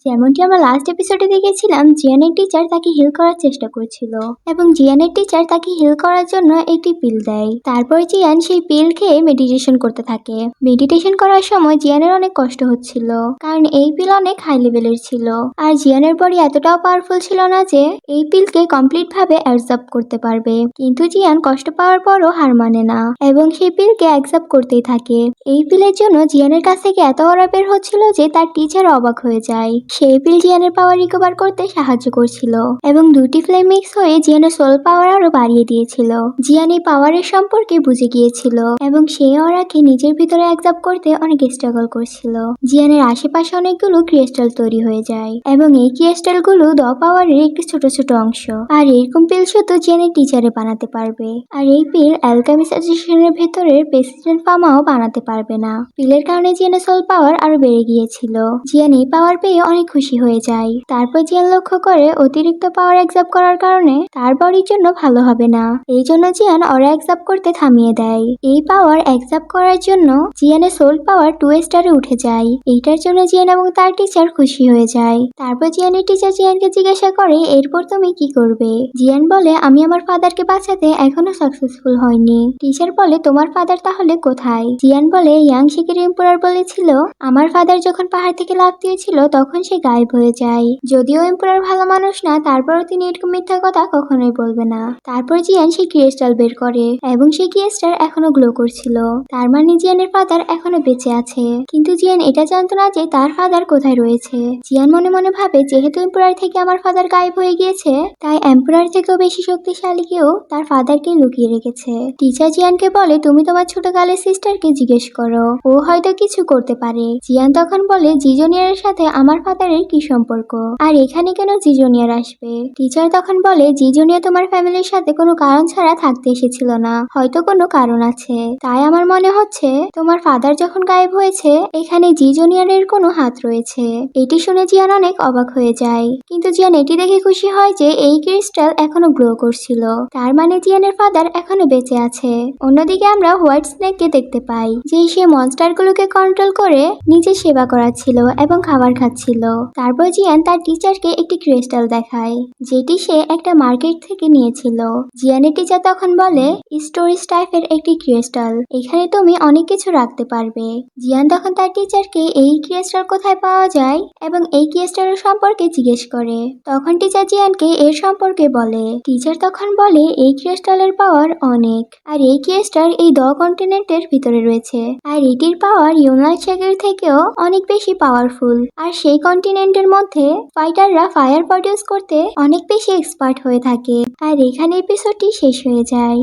যেমনটি আমরা লাস্ট এপিসোডে দেখেছিলাম, জিয়ানের টিচার তাকে হিল করার চেষ্টা করছিল এবং জিয়ানের টিচার তাকে হিল করার জন্য একটি পিল দেয়। তারপর জিয়ান সেই পিল খেয়ে মেডিটেশন করতে থাকে। মেডিটেশন করার সময় জিয়ানের অনেক কষ্ট হচ্ছিল, কারণ এই পিল অনেক হাই লেভেলের ছিল আর জিয়ানের বডি এতটাও পাওয়ারফুল ছিল না যে এই পিলকে কমপ্লিট ভাবে অ্যাবজর্ব করতে পারবে। কিন্তু জিয়ান কষ্ট পাওয়ার পরও হার মানে না এবং সেই পিলকে অ্যাবজর্ব করতেই থাকে। এই পিলের জন্য জিয়ানের কাছ থেকে এত অরা বের হচ্ছিল যে তার টিচার অবাক হয়ে যায়। সেই পিল জিয়ানের পাওয়ার রিকভার করতে সাহায্য করছিল এবং দুটি ফ্লেম মিক্স হয়ে জিয়ানের সোল পাওয়ার আরো বাড়িয়ে দিয়েছিল। জিয়ান এই পাওয়ারের সম্পর্কে বুঝে গিয়েছিল এবং সেই অরাকে নিজের ভিতরে অ্যাবজর্ব করতে অনেক স্ট্রাগল করছিল। জিয়ানের আশেপাশে অনেকগুলো ক্রিস্টাল তৈরি হয়ে যায় এবং এই ক্রিস্টাল গুলো দ পাওয়ারের একটি ছোট ছোট অংশ। আর এরকম পিল শুধু জিয়ানের টিচারে বানাতে পারবে। আর এই পিল অ্যালকেমিস্ট অ্যাসোসিয়েশনের ভেতরের প্রেসিডেন্ট ফামাও বানাতে পারবে না। পিলের কারণে জিয়ানের সোল পাওয়ার আরো বেড়ে গিয়েছিল। জিয়ান এই পাওয়ার পেয়ে অনেক খুশি হয়ে যায়। তারপর জিয়ান লক্ষ্য করে অতিরিক্ত পাওয়ার অ্যাবজর্ব করার কারণে তার বডির জন্য ভালো হবে না। এই জন্য জিয়ান অরা অ্যাবজর্ব করতে থামিয়ে দেয়। এই পাওয়ার অ্যাবজর্ব করার জন্য জিয়ানের সোল পাওয়ার 2 স্টারে উঠে যায়। এইটার জন্য জিয়ান এবং তার টিচার খুশি হয়ে যায়। তারপর জিয়ানের টিচার জিয়ানকে জিজ্ঞাসা করে, এরপর তুমি কি করবে? জিয়ান বলে, আমি আমার ফাদারকে বাঁচাতে এখনো সাকসেসফুল হয়নি। টিচার বলে, তোমার ফাদার তাহলে কোথায়? জিয়ান বলে, ইয়াং শিকের এম্পারার বলেছিল আমার ফাদার যখন পাহাড় থেকে লাফ দিয়েছিল তখন সে গায়েব হয়ে যায়। যদিও এম্পারার ভালো মানুষ না, তারপরও তিনি এরকম মিথ্যা কথা কখনোই বলবে না। তারপর জিয়ান সেই ক্রিস্টাল বের করে এবং সেই ক্রিস্টাল এখনো গ্লো করছিল। তার মানে জিয়ানের ফাদার এখনো বেঁচে আছে। কিন্তু জিয়ান এটা জানতো না যে তার ফাদার কোথায় রয়েছে। জিয়ান মনে মনে ভাবে, যেহেতু এম্পারার থেকে আমার ফাদার গায়েব হয়ে গিয়েছে, তাই এম্পারার থেকেও বেশি শক্তিশালী কেউ তার ফাদারকে লুকিয়ে রেখেছে। টিচার জিয়ানকে বলে, তুমি তোমার ছোটকালের সিস্টারকে জিজ্ঞেস করো, ও হয়তো কিছু করতে পারে। জিয়ান তখন বলে, জিজুনিয়ারের সাথে আমার ফাদারের কি সম্পর্ক, আর এখানে কেন জিজুনিয়ার আসবে? টিচার তখন বলে, জিজুনিয়ার তোমার ফ্যামিলির সাথে কোনো কারণ ছাড়া থাকতে এসেছিল না, হয়তো কোনো কারণ আছে। তাই আমার মনে হচ্ছে তোমার ফাদার যখন গায়েব হয়েছে এখানে জিজুনিয়ারের কোনো হাত রয়েছে। এটি শুনে জিয়ান অনেক অবাক হয়ে যায়। কিন্তু জিয়ান এটি দেখে খুশি হয় যে এই ক্রিস্টাল এখনো গ্লো করছিল। তার মানে জিয়ানের ফাদার এখনো বেঁচে আছে। অন্যদিকে আমরা হোয়াইট স্নেককে দেখতে পাই যে সে মনস্টারগুলোকে কন্ট্রোল করে নিজে সেবা করাচ্ছিল এবং খাবার খাচ্ছিল। তারপর জিয়ান তার টিচারকে একটি ক্রিস্টাল দেখায় যেটি সে একটা মার্কেট থেকে নিয়েছিল। জিয়ানের টিচার তখন বলে, স্টোরেজ টাইপের একটি ক্রিস্টাল, এখানে তুমি অনেক কিছু রাখতে পারবে। জিয়ান তখন তার টিচারকে এই ক্রিস্টাল কোথায় পাওয়া যায় এবং এই ক্রিস্টালের সম্পর্কে জিজ্ঞেস করে। তখন টিচার জিয়ানকে এর সম্পর্কে বলে। টিচার তখন বলে, এই ক্রিস্টালের পাওয়ার অনেক, আর এই ক্রিস্টাল এই 10 কন্টিনেন্টের ভিতরে রয়েছে, আর এটির পাওয়ার ইউনাইটেড স্টেটের থেকেও অনেক বেশি পাওয়ারফুল। আর সেই কন্টিনেন্টের মধ্যে ফাইটাররা ফায়ার প্রডিউস করতে অনেক বেশি এক্সপার্ট হয়ে থাকে। আর এখানে এপিসোডটি শেষ হয়ে যায়।